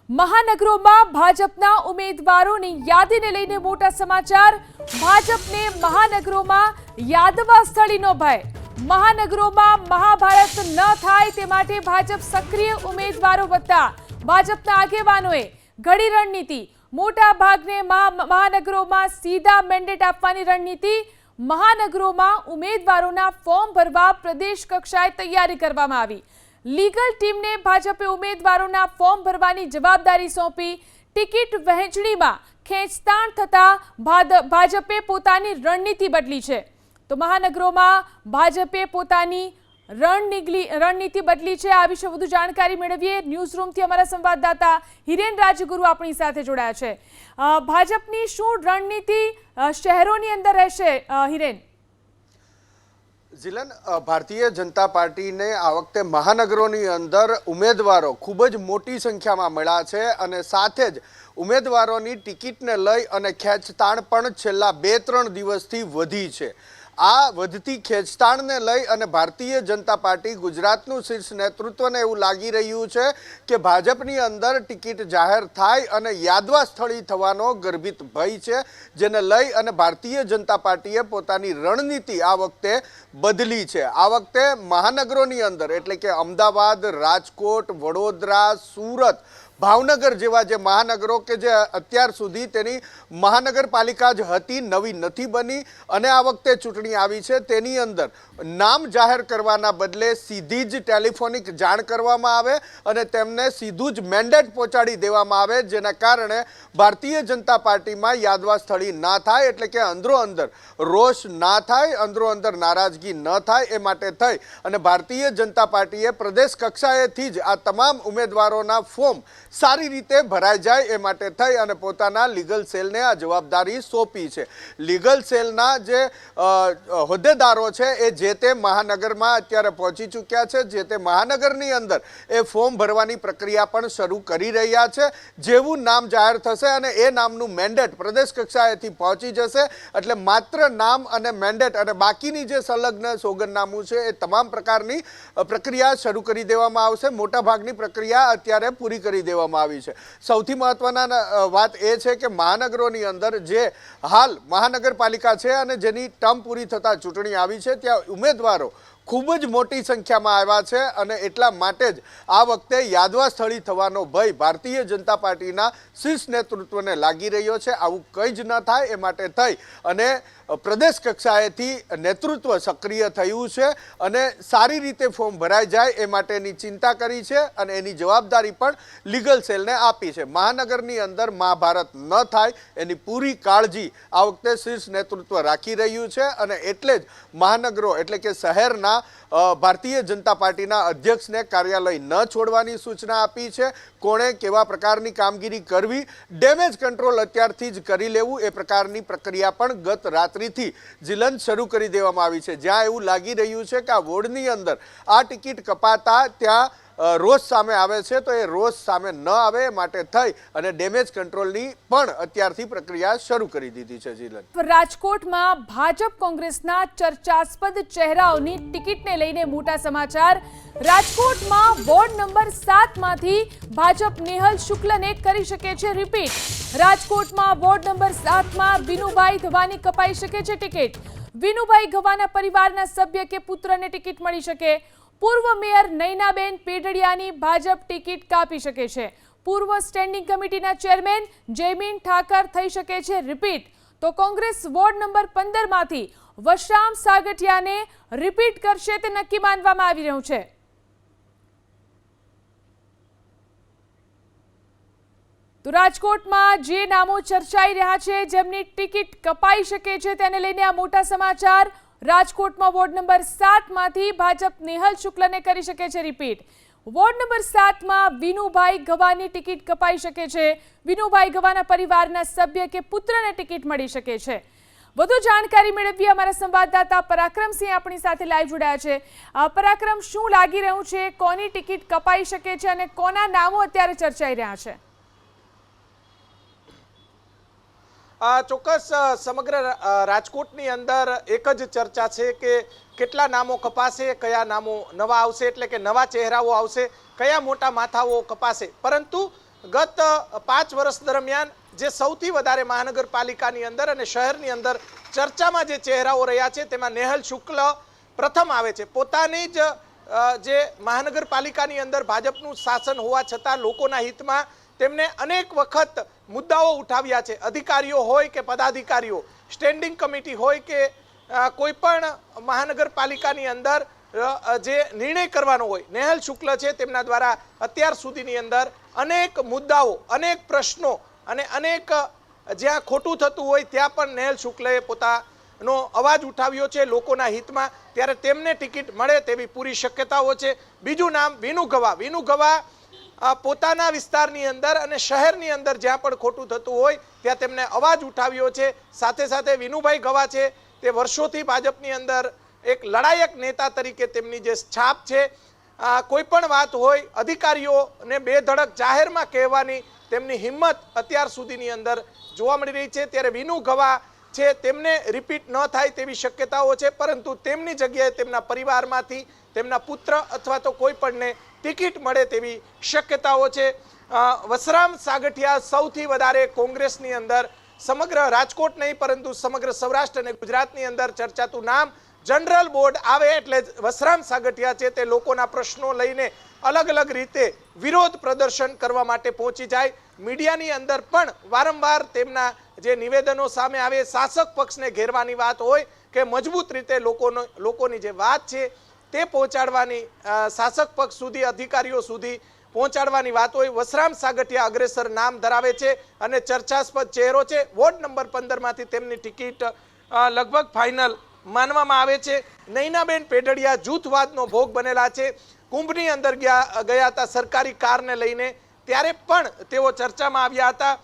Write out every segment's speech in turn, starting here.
મહાનગરોમાં ભાજપના ઉમેદવારોની યાદીને લઈને મોટા સમાચાર। ભાજપને મહાનગરોમાં યાદવા સ્થળીનો ભય। મહાનગરોમાં મહાભારત ન થાય તે માટે ભાજપ સક્રિય ઉમેદવારો વત્તા ભાજપના આગેવાનોએ ઘડી રણનીતિ। મોટા ભાગને મહાનગરોમાં સીધા મેન્ડેટ આપવાની રણનીતિ। મહાનગરોમાં ઉમેદવારોના ફોર્મ ભરવા પ્રદેશ કક્ષાએ તૈયારી કરવામાં આવી। લીગલ ટીમને ભાજપે ઉમેદવારોના ફોર્મ ભરવાની જવાબદારી સોંપી। ટિકિટ વહેંચણીમાં ખેંચતાણ થતા ભાજપે પોતાની રણનીતિ બદલી છે। તો મહાનગરોમાં ભાજપે પોતાની રણનીતિ બદલી છે। આ વિશે વધુ જાણકારી મેળવીએ। ન્યૂઝ રૂમથી અમારા સંવાદદાતા હિરેન રાજગુરુ આપણી સાથે જોડાયા છે। ભાજપની શું રણનીતિ શહેરોની અંદર રહેશે હિરેન? જીલન, ભારતીય જનતા પાર્ટીને આ વખતે મહાનગરોની અંદર ઉમેદવારો ખૂબ જ મોટી સંખ્યામાં મળ્યા છે અને સાથે જ ઉમેદવારોની ટિકિટને લઈ અને ખેંચતાણ પણ છેલ્લા 2-3 દિવસથી વધી છે। આ વધતી ખેંચતાણને લઈ અને ભારતીય જનતા પાર્ટી ગુજરાતનું શીર્ષ નેતૃત્વને એવું લાગી રહ્યું છે કે ભાજપની અંદર ટિકિટ જાહેર થાય અને યાદવા સ્થળી થવાનો ગર્ભિત ભય છે, જેને લઈ અને ભારતીય જનતા પાર્ટીએ પોતાની રણનીતિ આ વખતે બદલી છે। આ વખતે મહાનગરોની અંદર એટલે કે અમદાવાદ, રાજકોટ, વડોદરા, સુરત, ભાવનગર જેવા જે મહાનગરો કે જે અત્યાર સુધી તેની મહાનગરપાલિકા જ હતી, નવી નથી બની અને આ વખતે ચૂંટણી આવી છે, તેની અંદર નામ જાહેર કરવાના બદલે સીધી જ ટેલિફોનિક જાણ કરવામાં આવે અને તેમને સીધું જ મેન્ડેટ પહોંચાડી દેવામાં આવે, જેના કારણે ભારતીય જનતા પાર્ટીમાં યાદવા સ્થળી ના થાય એટલે કે અંદરો અંદર રોષ ના થાય, અંદરો અંદર નારાજગી ન થાય એ માટે થઈ અને ભારતીય જનતા પાર્ટીએ પ્રદેશ કક્ષાએથી જ આ તમામ ઉમેદવારોના ફોર્મ સારી રીતે ભરાઈ જાય એ માટે થઈ અને પોતાના લીગલ સેલને આ જવાબદારી સોંપી છે। લીગલ સેલના જે હોદ્દેદારો છે એ જે તે મહાનગરમાં અત્યારે પહોંચી ચૂક્યા છે, જે તે મહાનગરની અંદર એ ફોર્મ ભરવાની પ્રક્રિયા પણ શરૂ કરી રહ્યા છે। જેવું નામ જાહેર થશે અને એ નામનું મેન્ડેટ પ્રદેશ કક્ષાએથી પહોંચી જશે એટલે માત્ર નામ અને મેન્ડેટ અને બાકીની જે સંલગ્ન સોગંદનામું છે એ તમામ પ્રકારની પ્રક્રિયા શરૂ કરી દેવામાં આવશે। મોટાભાગની પ્રક્રિયા અત્યારે પૂરી કરી દેવામાં આવી છે। સૌથી મહત્વના વાત એ છે કે મહાનગરોની અંદર જે હાલ મહાનગરપાલિકા છે અને જેની ટર્મ પૂરી થતાં ચૂંટણી આવી છે, ત્યાં ઉમેદવારો ખૂબ જ મોટી સંખ્યામાં આવ્યા છે અને એટલા માટે જ આ વખતે યાદવા સ્થળી થવાનો ભય ભારતીય જનતા પાર્ટીના શીર્ષ નેતૃત્વને લાગી રહ્યો છે। આવું કંઈ જ ન થાય એ માટે થઈ અને પ્રદેશ કક્ષાએથી નેતૃત્વ સક્રિય થયું છે અને સારી રીતે ફોર્મ ભરાઈ જાય એ માટેની ચિંતા કરી છે અને એની જવાબદારી પણ લીગલ સેલને આપી છે। મહાનગરની અંદર મહાભારત ન થાય એની પૂરી કાળજી આ વખતે શીર્ષ નેતૃત્વ રાખી રહ્યું છે અને એટલે જ મહાનગરો એટલે કે શહેરના ભારતીય જનતા પાર્ટીના અધ્યક્ષને કાર્યાલય ન છોડવાની સૂચના આપી છે। કોણે કેવા પ્રકારની કામગીરી કરવી, ડેમેજ કંટ્રોલ અત્યારથી જ કરી લેવું એ પ્રકારની પ્રક્રિયા પણ ગત રાત્રિથી જીલન શરૂ કરી દેવામાં આવી છે। જ્યાં એવું લાગી રહ્યું છે કે આ વોર્ડની અંદર આ ટિકિટ કપાતા ત્યાં રોષ સામે આવે છે, તો એ રોષ સામે ન આવે એ માટે થઈ અને ડેમેજ કંટ્રોલની પણ અત્યારથી પ્રક્રિયા શરૂ કરી દીધી છે। જીલન, રાજકોટમાં ભાજપ કોંગ્રેસના ચર્ચાસ્પદ ચહેરાઓની ટિકિટને લઈને મોટા સમાચાર। રાજકોટમાં વોર્ડ નંબર 7 માંથી ભાજપ નેહલ શુક્લને કરી શકે છે રિપીટ। રાજકોટમાં વોર્ડ નંબર 7 માં વિનુભાઈ ગવાની કપાઈ શકે છે ટિકિટ। વિનુભાઈ ગવાના પરિવારના સભ્ય કે પુત્રને ટિકિટ મળી શકે। પૂર્વ મેયર નૈનાબેન પેઢડિયાની ભાજપ ટિકિટ કાપી શકે છે। પૂર્વ સ્ટેન્ડિંગ કમિટીના ચેરમેન જયમીન ઠાકર થઈ શકે છે રિપીટ। તો કોંગ્રેસ વોર્ડ નંબર 15 માંથી વશરામ સાગઠિયાને રિપીટ કરશે તે નક્કી માનવામાં આવી રહ્યું છે। તો રાજકોટમાં જે નામો ચર્ચાઈ રહ્યા છે, જેમની ટિકિટ કપાઈ શકે છે, તેને લઈને આ મોટા સમાચાર। રાજકોટમાં વોર્ડ નંબર 7 માંથી ભાજપ નેહલ શુક્લને કરી શકે છે રિપીટ। વોર્ડ નંબર 7 માં વિનુભાઈ ગવાની ટિકિટ કપાઈ શકે છે। વિનુભાઈ ગવાના પરિવારના સભ્ય કે પુત્રને ટિકિટ મળી શકે છે। વધુ જાણકારી મેળવીએ। અમારા સંવાદદાતા પરાક્રમસિંહ આપણી સાથે લાઈવ જોડાયા છે। પરાક્રમ, શું લાગી રહ્યું છે? કોની ટિકિટ કપાઈ શકે છે અને કોના નામો અત્યારે ચર્ચાઈ રહ્યા છે? ચોક્કસ સમગ્ર રાજકોટની અંદર એક જ ચર્ચા છે કે કેટલા નામો કપાશે, કયા નામો નવા આવશે એટલે કે નવા ચહેરાઓ આવશે, કયા મોટા માથાઓ કપાશે। પરંતુ ગત 5 વર્ષ દરમિયાન જે સૌથી વધારે મહાનગરપાલિકાની અંદર અને શહેરની અંદર ચર્ચામાં જે ચહેરાઓ રહ્યા છે તેમાં નેહલ શુક્લ પ્રથમ આવે છે. પોતાની જ જે મહાનગરપાલિકાની અંદર ભાજપનું શાસન હોવા છતાં લોકોના હિતમાં તેમને અનેક વખત મુદ્દાઓ ઉઠાવ્યા છે. અધિકારીઓ હોય કે પદાધિકારીઓ, સ્ટેન્ડિંગ કમિટી હોય કે કોઈ પણ મહાનગરપાલિકાની અંદર જે નિર્ણય કરવાનો હોય, નેહલ શુક્લ છે તેમના દ્વારા અત્યાર સુધીની અંદર અનેક મુદ્દાઓ, અનેક પ્રશ્નો અને અનેક જ્યાં ખોટું થતું હોય ત્યાં પણ નેહલ શુક્લએ પોતાનો અવાજ ઉઠાવ્યો છે લોકોના હિતમાં. ત્યારે તેમને ટિકિટ મળે તેવી પૂરી શક્યતાઓ છે. બીજું નામ વિનુ ગવા. વિનુ ગવા પોતાના વિસ્તારની અંદર અને શહેરની અંદર જ્યાં પણ ખોટું થતું હોય ત્યાં તેમને અવાજ ઉઠાવ્યો છે. સાથે સાથે વિનુભાઈ ગવા છે તે વર્ષોથી ભાજપની અંદર એક લડાયક નેતા તરીકે તેમની જે છાપ છે, કોઈ પણ વાત હોય અધિકારીઓને બેધડક જાહેરમાં કહેવાની તેમની હિંમત અત્યાર સુધીની અંદર જોવા મળી રહી છે. ત્યારે વિનુ ગવા છે તેમને રિપીટ ન થાય તેવી શક્યતાઓ છે, પરંતુ તેમની જગ્યાએ તેમના પરિવારમાંથી તેમના પુત્ર અથવા તો કોઈ પણને ટિકિટ મળે તેવી શક્યતાઓ છે. વસરામ સાગઠિયા સૌથી વધારે કોંગ્રેસની અંદર સમગ્ર રાજકોટ નહીં પરંતુ સમગ્ર સૌરાષ્ટ્ર અને ગુજરાતની અંદર ચર્ચાતું નામ. જનરલ બોર્ડ આવે એટલે વસરામ સાગઠિયા છે તે લોકોના પ્રશ્નો લઈને અલગ અલગ રીતે વિરોધ પ્રદર્શન કરવા માટે પહોંચી જાય. મીડિયાની અંદર પણ વારંવાર તેમના જે નિવેદનો સામે આવે, શાસક પક્ષને ઘેરવાની વાત હોય કે મજબૂત રીતે લોકોની જે વાત છે તે પહોંચાડવાની, શાસક પક્ષ સુધી, અધિકારીઓ સુધી પહોંચાડવાની વાત હોય, વસરામ સાગઠિયા અગ્રેસર નામ ધરાવે છે અને ચર્ચાસ્પદ ચહેરો છે. વોર્ડ નંબર 15 માંથી તેમની ટિકિટ લગભગ ફાઇનલ માનવામાં આવે છે. નૈનાબેન પેઢડિયા જૂથવાદનો ભોગ બનેલા છે. કુંભની અંદર ગયા હતા સરકારી કારને લઈને, ત્યારે પણ તેઓ ચર્ચામાં આવ્યા હતા.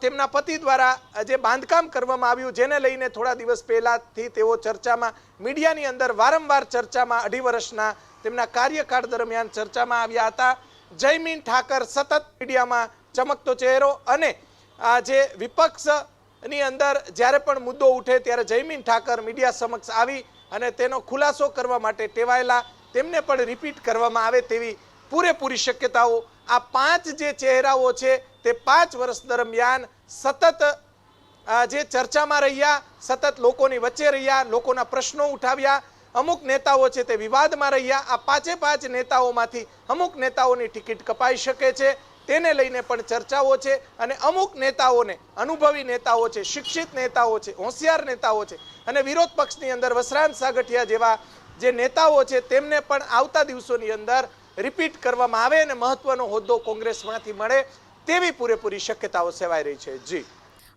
તેમના પતિ દ્વારા જે બાંધકામ કરવામાં આવ્યું જેને લઈને થોડા દિવસ પહેલાથી તેઓ ચર્ચામાં, મીડિયાની અંદર વારંવાર ચર્ચામાં, 2.5 વર્ષના તેમના કાર્યકાળ દરમિયાન ચર્ચામાં આવ્યા હતા. જયમીન ઠાકર સતત મીડિયામાં ચમકતો ચહેરો અને જે વિપક્ષની અંદર જ્યારે પણ મુદ્દો ઉઠે ત્યારે જયમીન ઠાકર મીડિયા સમક્ષ આવી અને તેનો ખુલાસો કરવા માટે ટેવાયેલા. તેમને પણ રિપીટ કરવામાં આવે તેવી પૂરેપૂરી શક્યતાઓ. આ 5 જે ચહેરાઓ છે તે 5 વર્ષ દરમિયાન સતત જે ચર્ચામાં રહ્યા, સતત લોકોની વચ્ચે રહ્યા, લોકોના પ્રશ્નો ઉઠાવ્યા. અમુક નેતાઓ છે તે વિવાદમાં રહ્યા. આ 5 નેતાઓમાંથી અમુક નેતાઓની ટિકિટ કપાઈ શકે છે, તેને લઈને પણ ચર્ચાઓ છે. અને અમુક નેતાઓને, અનુભવી નેતાઓ છે, શિક્ષિત નેતાઓ છે, હોશિયાર નેતાઓ છે અને વિરોધ પક્ષની અંદર વસરામ સાગઠિયા જેવા જે નેતાઓ છે તેમને પણ આવતા દિવસોની અંદર રિપીટ કરવામાં આવે અને મહત્વનો હોદ્દો કોંગ્રેસમાંથી મળે તેવી પૂરેપૂરી શક્યતાઓ સેવાઈ રહી છે. જી,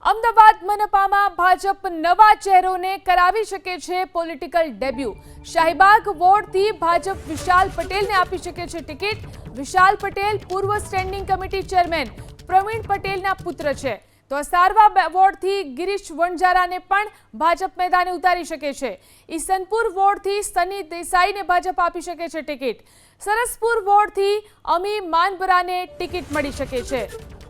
અમદાવાદ મનપામાં ભાજપ નવા ચહેરોને કરાવી શકે છે પોલિટિકલ ડેબ્યુ. શાહીબાગ વોર્ડથી ભાજપ વિશાલ પટેલને આપી શકે છે ટિકિટ. વિશાલ પટેલ પૂર્વ સ્ટેન્ડિંગ કમિટી ચેરમેન પ્રવીણ પટેલના પુત્ર છે. તો સારવા વોર્ડથી ગિરીશ વણજારાને પણ ભાજપ મેદાને ઉતારી શકે છે. ઈસનપુર વોર્ડથી સની દેસાઈને ભાજપ આપી શકે છે ટિકિટ. સરસપુર વોર્ડથી અમી માનબરાને ટિકિટ મળી શકે છે.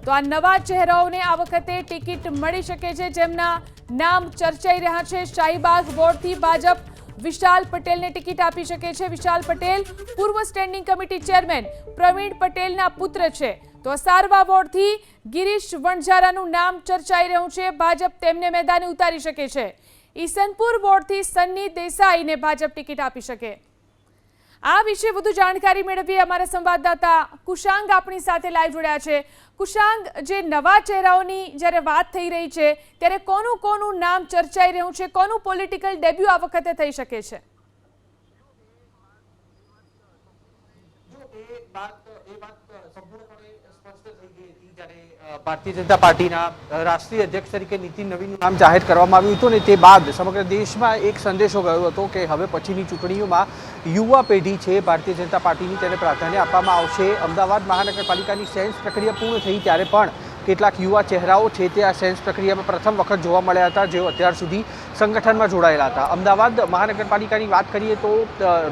તો આ નવા ચહેરાઓને આ વખતે ટિકિટ મળી શકે છે જેમના નામ ચર્ચાઈ રહ્યા છે. શાહીબાગ વોર્ડથી ભાજપ વિશાલ પટેલને ટિકિટ આપી શકે છે. વિશાલ પટેલ પૂર્વ સ્ટેન્ડિંગ કમિટી ચેરમેન પ્રવીણ પટેલના પુત્ર છે. તો સારવા વોર્ડથી ગિરીશ વણજારાનું નામ ચર્ચાઈ રહ્યું છે, ભાજપ તેમને મેદાને ઉતારી શકે છે. ઈસનપુર વોર્ડથી સન્ની દેસાઈને ભાજપ ટિકિટ આપી શકે. આ વિશે વધુ જાણકારી મેળવીએ અમારા સંવાદદાતા કુશાંગ આપણી સાથે લાઈવ જોડ્યા છે. કુશાંગ, જે નવા ચહેરાઓની જ્યારે વાત થઈ રહી છે ત્યારે કોનું નામ ચર્ચાઈ રહ્યું છે, કોનું પોલિટિકલ ડેબ્યુ આ વખતે થઈ શકે છે? ભારતીય જનતા પાર્ટીના રાષ્ટ્રીય અધ્યક્ષ તરીકે નીતિન નવીનનું નામ જાહેર કરવામાં આવ્યું હતું ને તે બાદ સમગ્ર દેશમાં એક સંદેશો ગયો હતો કે હવે પછીની ચૂંટણીઓમાં યુવા પેઢી છે ભારતીય જનતા પાર્ટીની, તેને પ્રાધાન્ય આપવામાં આવશે. અમદાવાદ મહાનગરપાલિકાની સેન્સ પ્રક્રિયા પૂર્ણ થઈ ત્યારે પણ કેટલાક યુવા ચહેરાઓ છે તે આ સેન્સ પ્રક્રિયામાં પ્રથમ વખત જોવા મળ્યા હતા, જેઓ અત્યાર સુધી સંગઠનમાં જોડાયેલા હતા. અમદાવાદ મહાનગરપાલિકાની વાત કરીએ તો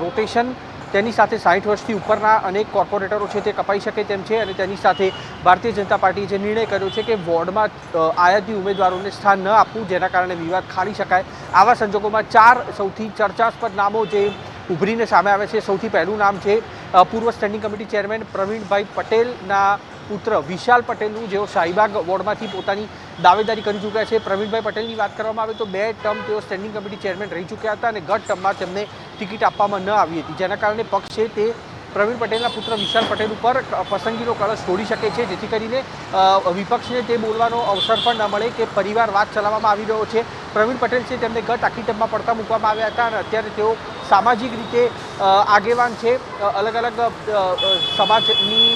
રોટેશન, તેની સાથે 60 વર્ષથી ઉપરના અનેક કોર્પોરેટરો છે તે કપાઈ શકે તેમ છે અને તેની સાથે ભારતીય જનતા પાર્ટીએ જે નિર્ણય કર્યો છે કે વોર્ડમાં આયાતી ઉમેદવારોને સ્થાન ન આપવું, જેના કારણે વિવાદ ખાળી શકાય. આવા સંજોગોમાં 4 સૌથી ચર્ચાસ્પદ નામો જે ઉભરીને સામે આવે છે. સૌથી પહેલું નામ છે પૂર્વ સ્ટેન્ડિંગ કમિટી ચેરમેન પ્રવીણભાઈ પટેલના પુત્ર વિશાલ પટેલનું, જેઓ શાહીબાગ વોર્ડમાંથી પોતાની દાવેદારી કરી ચૂક્યા છે. પ્રવીણભાઈ પટેલની વાત કરવામાં આવે તો 2 ટર્મ તેઓ સ્ટેન્ડિંગ કમિટી ચેરમેન રહી ચૂક્યા હતા અને ગત ટર્મમાં તેમને ટિકિટ આપવામાં ન આવી હતી, જેના કારણે પક્ષ છે તે પ્રવીણ પટેલના પુત્ર વિશાલ પટેલ ઉપર પસંદગીનો કળશ છોડી શકે છે, જેથી કરીને વિપક્ષને તે બોલવાનો અવસર પણ ન મળે કે પરિવારવાદ ચલાવવામાં આવી રહ્યો છે. પ્રવીણ પટેલ છે તેમને ગત આખી ટર્મમાં પડતા મૂકવામાં આવ્યા હતા અને અત્યારે તેઓ સામાજિક રીતે આગેવાન છે, અલગ અલગ સમાજની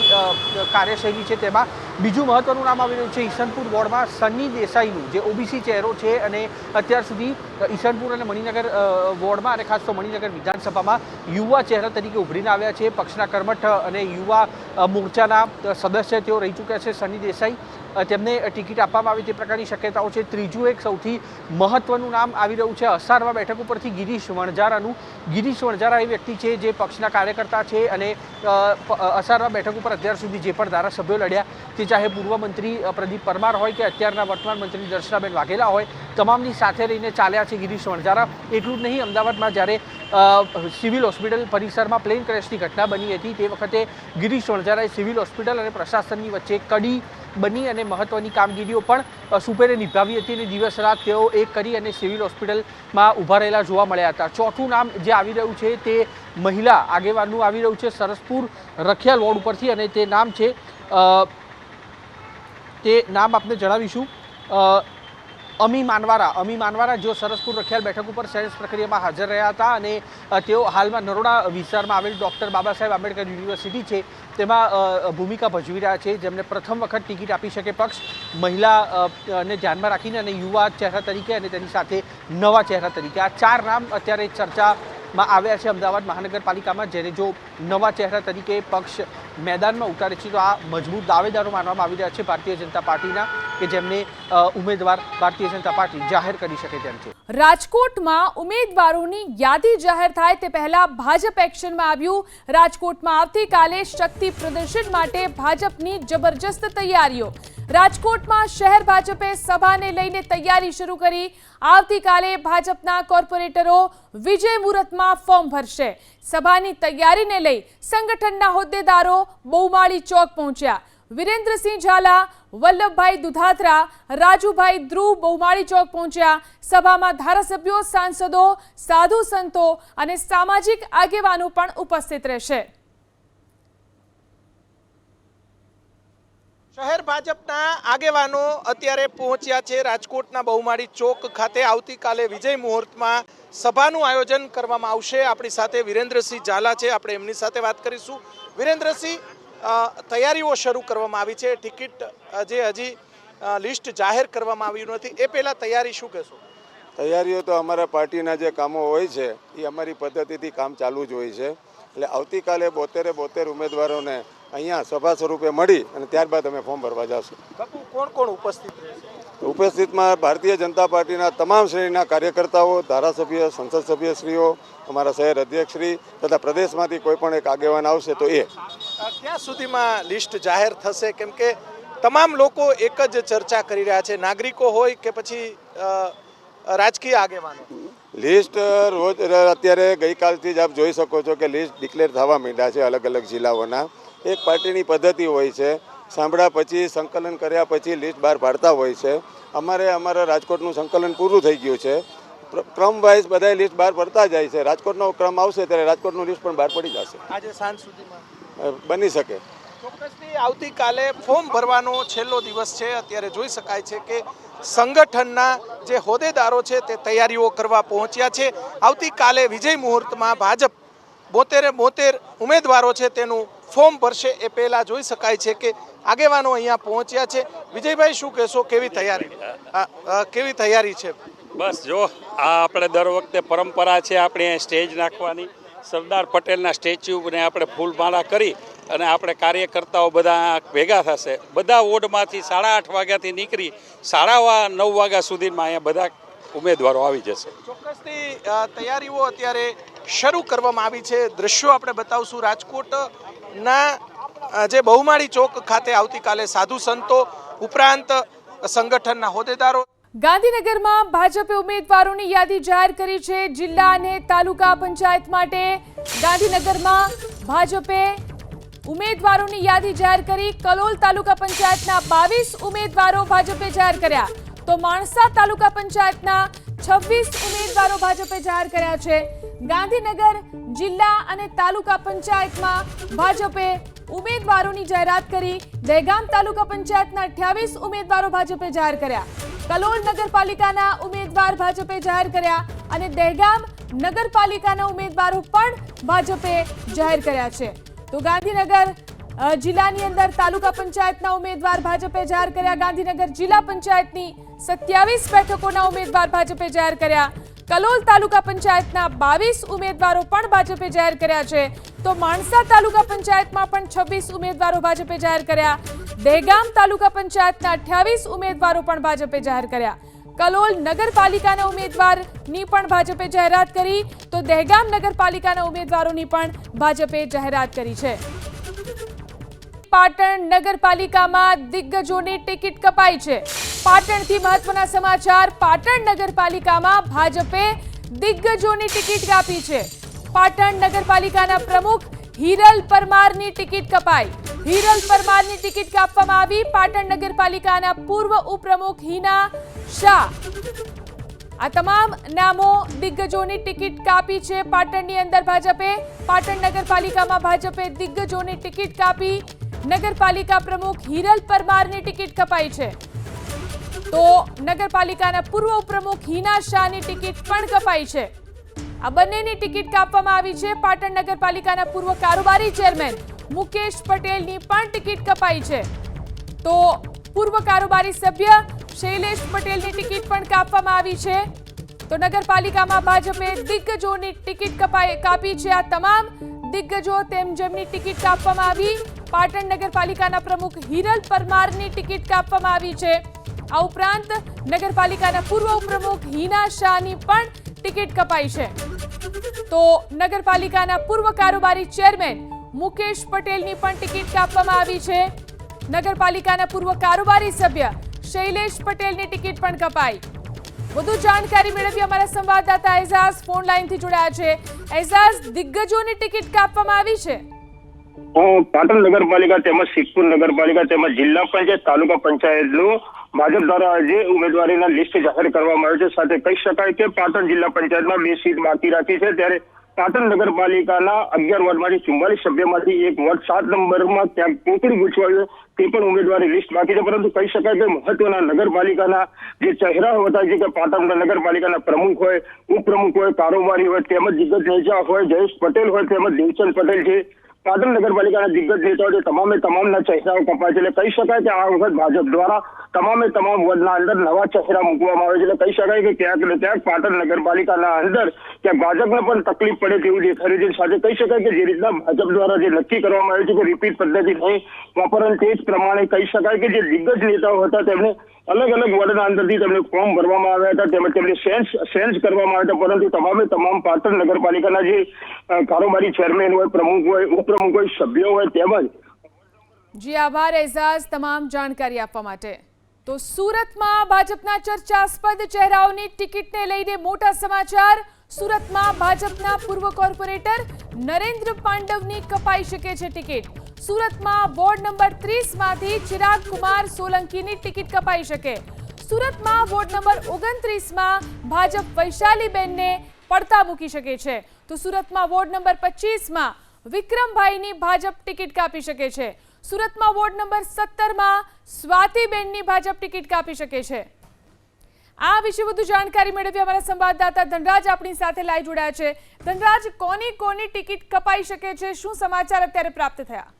કાર્યશૈલી છે. તેમાં બીજું મહત્વનું નામ આવી રહ્યું છે ઈસનપુર વોર્ડમાં સન્ની દેસાઈનું, જે ઓબીસી ચહેરો છે અને અત્યાર સુધી ઈસનપુર અને મણિનગર વોર્ડમાં અને ખાસ તો મણિનગર વિધાનસભામાં યુવા ચહેરા તરીકે ઉભરીને આવ્યા છે. પક્ષના કર્મઠ અને યુવા મોરચાના સદસ્ય તેઓ રહી ચૂક્યા છે. સન્ની દેસાઈ, તેમને ટિકિટ આપવામાં આવે તે પ્રકારની શક્યતાઓ છે. ત્રીજું એક સૌથી મહત્વનું નામ આવી રહ્યું છે અસારવા બેઠક ઉપરથી ગિરીશ વણઝારાનું. ગિરીશ વણઝારા એ વ્યક્તિ છે જે પક્ષના કાર્યકર્તા છે અને અસારવા બેઠક ઉપર અત્યાર સુધી જે પણ ધારાસભ્યો લડ્યા, તે ચાહે પૂર્વ મંત્રી પ્રદીપ પરમાર હોય કે અત્યારના વર્તમાન મંત્રી દર્શનાબેન વાઘેલા હોય, તમામની સાથે રહીને ચાલ્યા છે ગિરીશ વણઝારા. એટલું જ નહીં, અમદાવાદમાં જ્યારે સિવિલ હોસ્પિટલ પરિસરમાં પ્લેન ક્રેશની ઘટના બની હતી તે વખતે ગિરીશ વણઝારાએ સિવિલ હોસ્પિટલ અને પ્રશાસનની વચ્ચે કડી બની અને મહત્વની કામગીરીઓ પણ સુપેરે નિભાવી હતી અને દિવસ રાત તેઓ એક કરી અને સિવિલ હોસ્પિટલમાં ઊભા રહેલા જોવા મળ્યા હતા. ચોથું નામ જે આવી રહ્યું છે તે મહિલા આગેવાનનું આવી રહ્યું છે સરસપુર રખિયાલ વોર્ડ ઉપરથી અને તે નામ છે આપને જણાવીશું અમી માનવારા, જેઓ સરસપુર રખિયાલ બેઠક ઉપર સેન્સ પ્રક્રિયામાં હાજર રહ્યા હતા અને તેઓ હાલમાં નરોડા વિસ્તારમાં આવેલ ડૉક્ટર બાબા સાહેબ આંબેડકર યુનિવર્સિટી છે તેમાં ભૂમિકા ભજવી રહ્યા છે, જેમને પ્રથમ વખત ટિકિટ આપી શકે પક્ષ, મહિલાને ધ્યાનમાં રાખીને અને યુવા ચહેરા તરીકે અને તેની સાથે નવા ચહેરા તરીકે. આ 4 નામ અત્યારે ચર્ચામાં આવ્યા છે અમદાવાદ મહાનગરપાલિકામાં, જેને જો નવા ચહેરા તરીકે પક્ષ મેદાનમાં ઉતારે છે તો આ મજબૂત દાવેદારો માનવામાં આવી રહ્યા છે ભારતીય જનતા પાર્ટીના, કે જેમને ઉમેદવાર ભારતીય જનતા પાર્ટી જાહેર કરી શકે તેમ છે. રાજકોટમાં ઉમેદવારોની યાદી જાહેર થાય તે પહેલા ભાજપ એક્શનમાં આવ્યું. રાજકોટમાં આવતીકાલે શક્તિ પ્રદર્શન માટે ભાજપની જબરજસ્ત તૈયારીઓ. રાજકોટમાં શહેર ભાજપે સભાને લઈને તૈયારી શરૂ કરી. આવતીકાલે ભાજપના કોર્પોરેટરો વિજય મુહૂર્તમાં ફોર્મ ભરશે. સભાની તૈયારીને લઈ સંગઠનના હોદ્દેદારો બહુમાળી ચોક પહોંચ્યા. વિરેન્દ્રસિંહ ઝાલા, વલ્લભભાઈ દુધાત્રા, રાજુભાઈ ધ્રુવ બહુમાળી ચોક પહોંચ્યા. સભામાં ધારાસભ્યો, સાંસદો, સાધુ સંતો અને સામાજિક આગેવાનો પણ ઉપસ્થિત રહેશે. શહેર ભાજપના આગેવાનો અત્યારે પહોંચ્યા છે રાજકોટના બહુમાળી ચોક ખાતે. આવતીકાલે વિજય મુહૂર્તમાં સભાનું આયોજન કરવામાં આવશે. આપણી સાથે વિરેન્દ્રસિંહ ઝાલા છે, આપણે એમની સાથે વાત કરીશું. વિરેન્દ્રસિંહ, તૈયારીઓ શરૂ કરવામાં આવી છે, ટિકિટ જે હજી લિસ્ટ જાહેર કરવામાં આવ્યું નથી, એ પહેલા તૈયારી શું કહેશો? તૈયારીઓ તો અમારા પાર્ટીના જે કામો હોય છે એ અમારી પદ્ધતિથી કામ ચાલુ જ હોય છે. એટલે આવતીકાલે 72 ઉમેદવારોને અહીંયા સભા સ્વરૂપે મળી અને ત્યારબાદ અમે ફોર્મ ભરવા જશું. કોણ કોણ ઉપસ્થિત રહેશે? ઉપસ્થિતમાં ભારતીય જનતા પાર્ટીના તમામ શ્રેણીના કાર્યકર્તાઓ, ધારાસભ્ય, સંસદ સભ્યશ્રીઓ, અમારા શહેર અધ્યક્ષશ્રી તથા પ્રદેશમાંથી કોઈ પણ એક આગેવાન આવશે તો એ. ક્યાં સુધીમાં લિસ્ટ જાહેર થશે? કેમ કે તમામ લોકો એક જ ચર્ચા કરી રહ્યા છે, નાગરિકો હોય કે પછી રાજકીય આગેવાનો. લિસ્ટ રોજ અત્યારે ગઈકાલથી જ આપ જોઈ શકો છો કે લિસ્ટ ડિક્લેર થવા માંડ્યા છે અલગ અલગ જિલ્લાઓના. એક પાર્ટીની પદ્ધતિ હોય છે, સાંભળ્યા પછી સંકલન કર્યા પછી લિસ્ટ બહાર પાડતા હોય છે. અમારા રાજકોટનું સંકલન પૂરું થઈ ગયું છે. ક્રમ વાઇઝ બધા લિસ્ટ બહાર પડતા જાય છે. રાજકોટનો ક્રમ આવશે ત્યારે રાજકોટનું લિસ્ટ પણ બહાર પડી જશે. આજે સાંજ સુધીમાં બની શકે. ચોક્કસથી આવતીકાલે ફોર્મ ભરવાનો છેલ્લો દિવસ છે. અત્યારે જોઈ શકાય છે કે સંગઠનના જે હોદ્દેદારો છે તે તૈયારીઓ કરવા પહોંચ્યા છે. આવતીકાલે વિજય મુહૂર્તમાં ભાજપ 72 ઉમેદવારો છે તેનું ફોર્મ ભરશે. એ પહેલા જોઈ શકાય છે કે આગેવાનો અહીંયા પહોંચ્યા છે. વિજયભાઈ, શું કહેશો, કેવી તૈયારી છે? બસ જો, આ આપણે દર વખતે પરંપરા છે આપણે સ્ટેજ નાખવાની. સરદાર પટેલના સ્ટેચ્યુને આપણે ફૂલમાળા કરી અને આપણે કાર્યકર્તાઓ બધા ભેગા થશે. બધા વોર્ડમાંથી 8:30 વાગ્યાથી નીકળી 9:30 વાગ્યા સુધીમાં અહીંયા બધા ઉમેદવારો આવી જશે. ચોક્કસથી તૈયારીઓ અત્યારે શરૂ કરવામાં આવી છે. દ્રશ્યો આપણે બતાવશું રાજકોટના જે બહુમાળી ચોક ખાતે. આવતીકાલે સાધુ સંતો ઉપરાંત સંગઠનના હોદ્દેદારો. ગાંધીનગરમાં ભાજપે ઉમેદવારોની યાદી જાહેર કરી છે. જિલ્લા અને તાલુકા પંચાયત માટે ગાંધીનગરમાં ભાજપે ઉમેદવારોની યાદી જાહેર કરી. કલોલ તાલુકા પંચાયતના 22 ઉમેદવારો ભાજપે જાહેર કર્યા, તો માણસા તાલુકા પંચાયતના 26 ઉમેદવારો ભાજપે જાહેર કર્યા છે. ગાંધીનગર જિલ્લા અને તાલુકા પંચાયતમાં ભાજપે ઉમેદવારોની જાહેરાત કરી. દહેગામ તાલુકા પંચાયતના 28 ઉમેદવારો ભાજપે જાહેર કર્યા. કલોલ નગરપાલિકાના ઉમેદવાર ભાજપે જાહેર કર્યા અને દહેગામ નગરપાલિકાના ઉમેદવારો પણ ભાજપે જાહેર કર્યા છે. તો ગાંધીનગર જિલ્લાની અંદર તાલુકા પંચાયતના ઉમેદવાર ભાજપે જાહેર કર્યા. ગાંધીનગર જિલ્લા પંચાયતની 27 બેઠકોના ઉમેદવાર ભાજપે જાહેર કર્યા. કલોલ તાલુકા પંચાયતના 22 ઉમેદવારો પણ ભાજપે જાહેર કર્યા છે. તો માણસા તાલુકા પંચાયતમાં પણ 26 ઉમેદવારો ભાજપે જાહેર કર્યા. દહેગામ તાલુકા પંચાયતના 28 ઉમેદવારો પણ ભાજપે જાહેર કર્યા. કલોલ નગરપાલિકાના ઉમેદવારની પણ ભાજપે જાહેરાત કરી. તો દહેગામ નગરપાલિકાના ઉમેદવારોની પણ ભાજપે જાહેરાત કરી છે. પાટણ નગરપાલિકામાં દિગ્ગજોની ટિકિટ કપાઈ છે. પાટણથી મહત્વના સમાચાર. પાટણ નગરપાલિકામાં ભાજપે દિગ્ગજોની ટિકિટ કાપી છે. પાટણ નગરપાલિકાના પ્રમુખ હિરલ પરમારની ટિકિટ કપાઈ. હિરલ પરમારની ટિકિટ કાપવામાં આવી. પાટણ નગરપાલિકાના પૂર્વ ઉપપ્રમુખ હિના શાહ, આ તમામ નામો દિગ્ગજોની ટિકિટ કાપી છે. પાટણની અંદર ભાજપે, પાટણ નગરપાલિકામાં ભાજપે દિગ્ગજોની ટિકિટ કાપી. નગરપાલિકા પ્રમુખ હિરલ પરમારની ટિકિટ કપાઈ છે. તો નગરપાલિકાના પૂર્વ ઉપપ્રમુખ હિના શાહની ટિકિટ પણ કપાઈ છે. આ બંનેની ટિકિટ કાપવામાં આવી છે. પાટણ નગરપાલિકાના પૂર્વ કારોબારી ચેરમેન મુકેશ પટેલની પણ ટિકિટ કપાઈ છે. તો પૂર્વ કારોબારી સભ્ય શૈલેષ પટેલની ટિકિટ પણ કાપવામાં આવી છે. તો નગરપાલિકામાં ભાજપે દિગ્ગજોની ટિકિટ કાપી છે. આ તમામ દિગ્ગજો જેમની ટિકિટ કાપવામાં આવી. પાટણ નગરપાલિકાના પ્રમુખ હિરલ પરમારની ટિકિટ કાપવામાં આવી છે. આ ઉપરાંત નગરપાલિકાના પૂર્વ ઉપપ્રમુખ હિના શાહની પણ ટિકિટ કપાઈ છે. તો નગરપાલિકાના પૂર્વ કારોબારી ચેરમેન મુકેશ પટેલની પણ ટિકિટ કાપવામાં આવી છે. નગરપાલિકાના પૂર્વ કારોબારી સભ્ય શૈલેષ પટેલની ટિકિટ પણ કપાઈ. વધુ જાણકારી મેળવી અમારા સંવાદદાતા એઝાઝ ફોન લાઈનથી જોડાયા છે. એઝાઝ, દિગ્ગજોની ટિકિટ કાપવામાં આવી છે. પાટણ નગરપાલિકા તેમજ સિદ્ધપુર નગરપાલિકા તેમજ જિલ્લા પંચાયત તાલુકા પંચાયતનું ભાજપ દ્વારા આજે ઉમેદવારીના લિસ્ટ જાહેર કરવામાં આવ્યું છે. સાથે કહી શકાય કે પાટણ જિલ્લા પંચાયતમાં 2 સીટ બાકી રાખી છે, ત્યારે પાટણ નગરપાલિકાના 11 વોર્ડમાંથી 44 સભ્યમાંથી એક વોર્ડ 7 નંબરમાં ક્યાંક કોકડી ગૂંચવાયું તે પણ ઉમેદવારી લિસ્ટ બાકી છે. પરંતુ કહી શકાય કે મહત્વના નગરપાલિકાના જે ચહેરાઓ હતા, જે કે પાટણ નગરપાલિકાના પ્રમુખ હોય, ઉપપ્રમુખ હોય, કારોબારી હોય, તેમજ દિગ્ગજ નેતા હોય, જયેશ પટેલ હોય, તેમજ દેવચંદ પટેલ છે, પાટણ નગરપાલિકાના દિગ્ગજ નેતાઓ છે, તમામના ચહેરાઓ કપાય છે. એટલે કહી શકાય કે આ વખત ભાજપ દ્વારા તમામ વોર્ડના અંદર નવા ચહેરા મૂકવામાં આવે છે. એટલે કહી શકાય કે ક્યાંક ને ક્યાંક પાટણ નગરપાલિકાના અંદર ક્યાંક ભાજપને પણ તકલીફ પડે તેવું દેખાઈ રહ્યું છે. સાથે કહી શકાય કે જે રીતના ભાજપ દ્વારા જે નક્કી કરવામાં આવ્યું છે કે રિપીટ પદ્ધતિ નહીં વાપરવાની, તે જ પ્રમાણે કહી શકાય કે જે દિગ્ગજ નેતાઓ હતા તેમને અલગ અલગ વોર્ડના અંદરથી તેમને ફોર્મ ભરવામાં આવ્યા હતા, તેમજ તેમને સેન્સ કરવામાં આવ્યા હતા. પરંતુ તમામ પાટણ નગરપાલિકાના જે કારોબારી ચેરમેન હોય, પ્રમુખ હોય, ઉપપ્રમુખ હોય, સભ્યો હોય, તેમજ જી આભાર એઝાઝ તમામ જાણકારી આપવા માટે. તો સુરતમાં ભાજપના ચર્ચાસ્પદ ચહેરાઓની ટિકિટને લઈને મોટા સમાચાર. સુરતમાં ભાજપના પૂર્વ કોર્પોરેટર નરેન્દ્ર પાંડવની કપાઈ શકે છે ટિકિટ. સુરતમાં વોર્ડ નંબર 30માંથી ચિરાગ કુમાર સોલંકીની ટિકિટ કપાઈ શકે. સુરતમાં વોર્ડ નંબર 29માં ભાજપ વૈશાલીબેનને પડતા મૂકી શકે છે. તો સુરતમાં વોર્ડ નંબર 25માં વિક્રમભાઈની ભાજપ ટિકિટ કાપી શકે છે. સુરતમાં વોર્ડ નંબર 17માં સ્વાતિબેનની ભાજપ ટિકિટ કાપી શકે છે. આ વિશે વધુ જાણકારી મેળવી અમારા સંવાદદાતા ધનરાજ આપણી સાથે લાઈવ જોડાયા છે. ધનરાજ, કોની ટિકિટ કપાઈ શકે છે, શું સમાચાર અત્યારે પ્રાપ્ત થયા?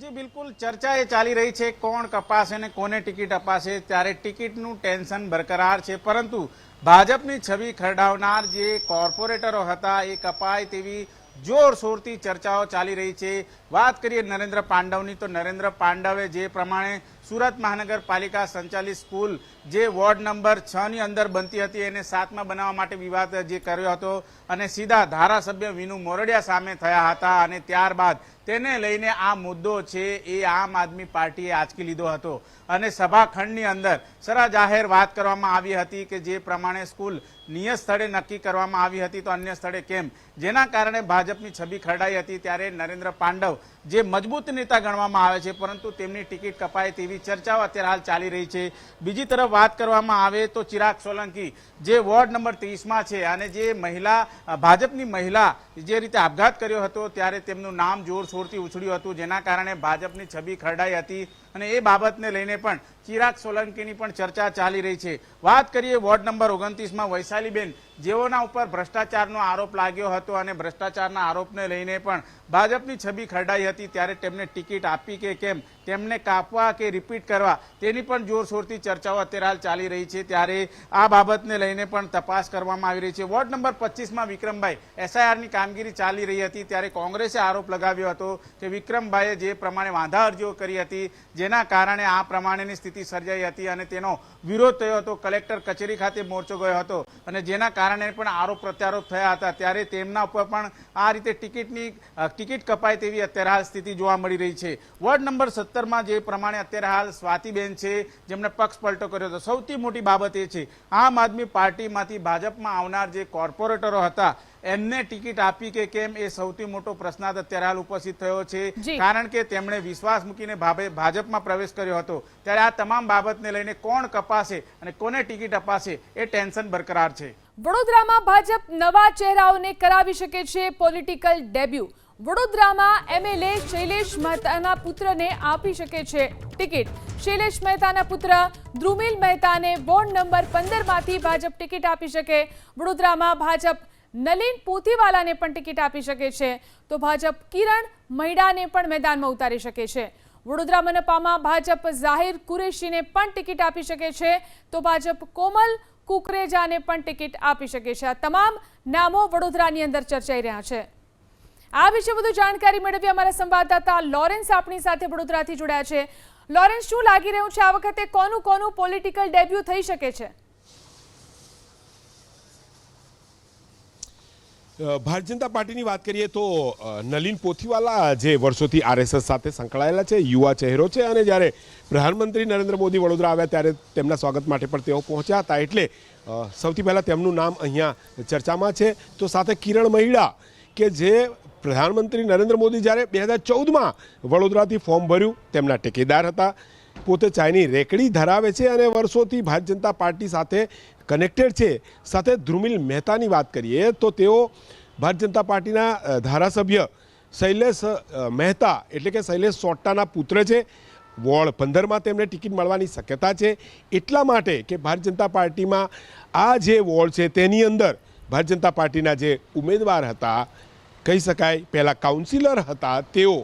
જી બિલકુલ, ચર્ચા એ ચાલી રહી છે કોણ કપાશે અને કોને ટિકિટ અપાશે. ત્યારે ટિકિટનું ટેન્શન બરકરાર છે, પરંતુ ભાજપની છબી ખરડાવનાર જે કોર્પોરેટરો હતા એ કપાય તેવી જોરશોરથી ચર્ચાઓ ચાલી રહી છે. વાત કરીએ નરેન્દ્ર પાંડવની, તો નરેન્દ્ર પાંડવે જે પ્રમાણે સુરત મહાનગરપાલિકા સંચાલિત સ્કૂલ જે વોર્ડ નંબર 6 ની અંદર બનતી હતી એને 7માં બનાવવા માટે વિવાદ જે કર્યો હતો અને સીધા ધારાસભ્ય વિનુ મોરડિયા સામે થયા હતા અને ત્યારબાદ તેને લઈને આ મુદ્દો છે એ આમ આદમી પાર્ટીએ આંચકી લીધો હતો અને સભાખંડની અંદર સરા જાહેર વાત કરવામાં આવી હતી કે જે પ્રમાણે સ્કૂલ નિયત સ્થળે નક્કી કરવામાં આવી હતી તો અન્ય સ્થળે કેમ, જેના કારણે ભાજપની છબી ખરડાઈ હતી। ત્યારે નરેન્દ્ર પાંડવ જે મજબૂત નેતા ગણવામાં આવે છે પરંતુ તેમની ટિકિટ કપાય તેવી ચર્ચાઓ અત્યારે હાલ ચાલી રહી છે। બીજી તરફ વાત કરવામાં આવે તો ચિરાગ સોલંકી જે વોર્ડ નંબર 30માં છે અને જે મહિલા ભાજપની મહિલા જે રીતે આપઘાત કર્યો હતો ત્યારે તેમનું નામ જોરશોરથી ઉછળ્યું હતું, જેના કારણે ભાજપની છબી ખરડાઈ હતી અને એ બાબતને લઈને પણ ચિરાગ સોલંકીની પણ ચર્ચા ચાલી રહી છે। વાત કરીએ વોર્ડ નંબર 29માં વૈશાલીબેન જેઓના ઉપર ભ્રષ્ટાચારનો આરોપ લાગ્યો હતો અને ભ્રષ્ટાચારના આરોપને લઈને પણ ભાજપની છબી ખરડાઈ હતી ત્યારે તેમને ટિકિટ આપી કે કેમ, તેમને કાપવા કે રિપીટ કરવા તેની પણ જોરશોરથી ચર્ચાઓ અત્યારે હાલ ચાલી રહી છે। ત્યારે આ બાબતને લઈને પણ તપાસ કરવામાં આવી રહી છે। વોર્ડ નંબર 25માં વિક્રમભાઈ એસઆઈઆરની કામગીરી ચાલી રહી હતી ત્યારે કોંગ્રેસે આરોપ લગાવ્યો હતો કે વિક્રમભાઈએ જે પ્રમાણે વાંધા અરજીઓ કરી હતી જેના કારણે આ પ્રમાણેની સ્થિતિ સર્જાઈ હતી અને તેનો વિરોધ થયો હતો, કલેક્ટર કચેરી ખાતે મોરચો ગયો હતો અને જેના કારણે પણ આરોપ પ્રત્યારોપ થયા હતા। ત્યારે તેમના ઉપર પણ આ રીતે ટિકિટ કપાય તેવી અત્યારે હાલ સ્થિતિ જોવા મળી રહી છે। વોર્ડ નંબર 17માં જે પ્રમાણે અત્યારે હાલ સ્વાતિબેન છે જેમણે પક્ષ પલટો કર્યો હતો, સૌથી મોટી બાબત એ છે આમ આદમી પાર્ટીમાંથી ભાજપમાં આવનાર જે કોર્પોરેટરો હતા એમને ટિકિટ આપી કે કેમ એ સૌથી મોટો પ્રશ્નાર્થ અત્યારે હાલ ઉપસ્થિત થયો છે કારણ કે તેમણે વિશ્વાસ મૂકીને ભાજપમાં પ્રવેશ કર્યો હતો। ત્યારે આ તમામ બાબતને લઈને કોણ કપાશે અને કોને ટિકિટ અપાશે એ ટેન્શન બરકરાર છે। વડોદરામાં ભાજપ નવા ચહેરાઓને કરાવી શકે છે પોલિટિકલ ડેબ્યુ। વડોદરામાં એમએલએ શૈલેષ મહેતાના પુત્રને આપી શકે છે ટિકિટ। શૈલેષ મહેતાના પુત્ર ધ્રુમિલ મહેતાને વોર્ડ નંબર 15માંથી ભાજપ ટિકિટ આપી શકે। વડોદરામાં ભાજપ નલિન પોથીવાલાને પણ ટિકિટ આપી શકે છે તો ભાજપ કિરણ મૈડાને પણ મેદાનમાં ઉતારી શકે છે। વડોદરા મનપામાં ભાજપ ઝાહિર કુરેશીને પણ ટિકિટ આપી શકે છે તો ભાજપ કોમલ કુકરેજાને પણ ટિકિટ આપી શકે છે। આ તમામ નામો વડોદરાની અંદર ચર્ચાઈ રહ્યા છે। આ વિશે વધુ જાણકારી મેળવી અમારા સંવાદદાતા લોરેન્સ આપણી સાથે વડોદરાથી જોડાયા છે। લોરેન્સ, શું લાગી રહ્યું છે આ વખતે કોનું પોલિટિકલ ડેબ્યુ થઈ શકે છે? ભારતીય જનતા પાર્ટીની વાત કરીએ તો નલિન પોથીવાલા જે વર્ષોથી આરએસએસ સાથે સંકળાયેલા છે, યુવા ચહેરો છે અને જ્યારે પ્રધાનમંત્રી નરેન્દ્ર મોદી વડોદરા આવ્યા ત્યારે તેમના સ્વાગત માટે પણ તેઓ પહોંચ્યા હતા એટલે સૌથી પહેલાં તેમનું નામ અહીંયા ચર્ચામાં છે। તો સાથે કિરણ મૈડા કે જે પ્રધાનમંત્રી નરેન્દ્ર મોદી જ્યારે 2014માં વડોદરાથી ફોર્મ ભર્યું તેમના ટેકેદાર હતા, પોતે ચાયની રેકડી ધરાવે છે અને વર્ષોથી ભારતીય જનતા પાર્ટી સાથે કનેક્ટેડ છે। સાથે ધ્રુમિલ મહેતાની વાત કરીએ તો તેઓ ભારતીય જનતા પાર્ટીના ધારાસભ્ય શૈલેષ મહેતા એટલે કે શૈલેષ સોટ્ટાના પુત્ર છે। વોર્ડ 15માં તેમને ટિકિટ મળવાની શક્યતા છે એટલા માટે કે ભારતીય જનતા પાર્ટીમાં આ જે વોર્ડ છે તેની અંદર ભારતીય જનતા પાર્ટીના જે ઉમેદવાર હતા, કહી શકાય પહેલાં કાઉન્સિલર હતા, તેઓ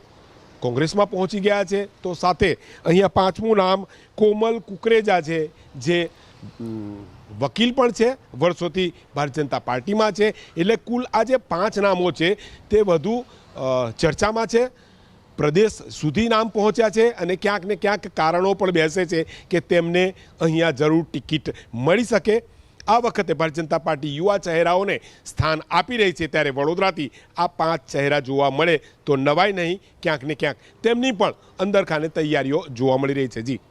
કોંગ્રેસમાં પહોંચી ગયા છે। તો સાથે અહીંયા 5મું નામ કોમલ કુકરેજા છે જે વકીલ પણ છે, વર્ષોથી ભારતીય જનતા પાર્ટીમાં છે। એટલે કુલ આ જે 5 નામો છે તે વધુ ચર્ચામાં છે, પ્રદેશ સુધી નામ પહોંચ્યા છે અને ક્યાંક ને ક્યાંક કારણો પણ બેસે છે કે તેમને અહીંયા જરૂર ટિકિટ મળી શકે। આ વખતે ભારતીય જનતા પાર્ટી યુવા ચહેરાઓને સ્થાન આપી રહી છે ત્યારે વડોદરાથી આ 5 ચહેરા જોવા મળે તો નવાઈ નહીં, ક્યાંક ને ક્યાંક તેમની પણ અંદરખાને તૈયારીઓ જોવા મળી રહી છે। જી